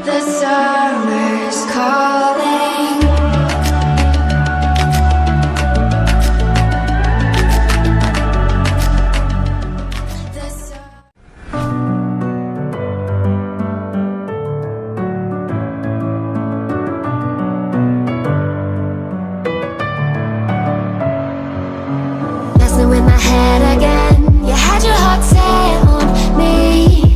The summer's calling. Messing with my head again. You had your heart set on me,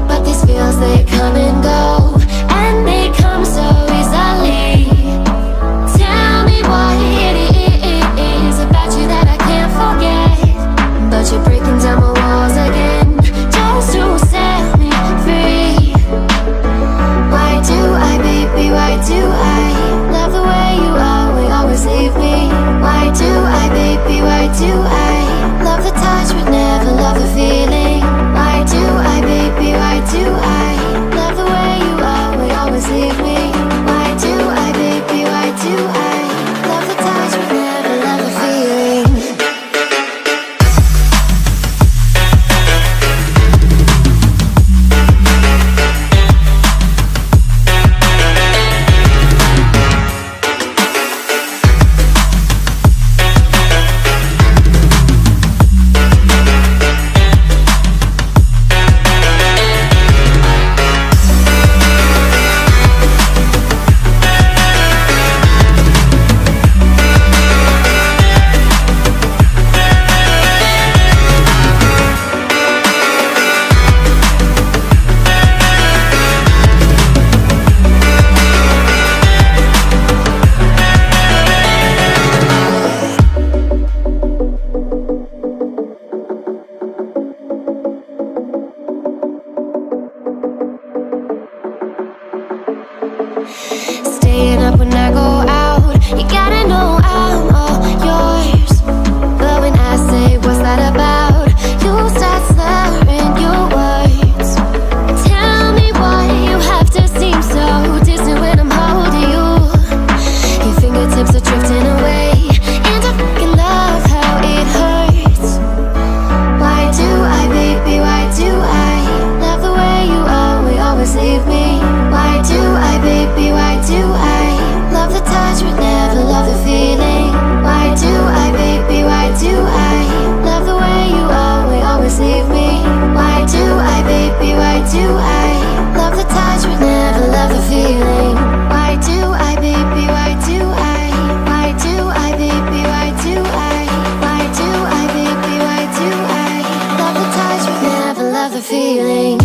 but these feels, they come and go, and they come so easily. Tell me what it is about you that I can't forget, but you're breaking down my walls again, just to set me free. Why do I, baby, why do I love the way you always leave me? Why do I, baby, why do I love the touch but never love the feeling? Why do I, baby, why do I love the way you always leave me? Why do I, baby, why do I love the touch but never love the feeling? Staying up when I go out, you gotta know I'm all yours. But when I say what's that about, you start slurring your words. Tell me why you have to seem so distant when I'm holding you. Your fingertips are drifting away, and I fucking love how it hurts. Why do I, baby, why do I love the way you always leave me? Why do I, baby, why do I love the touch but never love the feeling? Why do I, baby, why do I love the way you always leave me? Why do I, baby, why do I love the touch but never love the feeling? Why do I, baby, why do I? Why do I, baby, why do I? Why do I, baby, why do I love the touch but never love the feeling?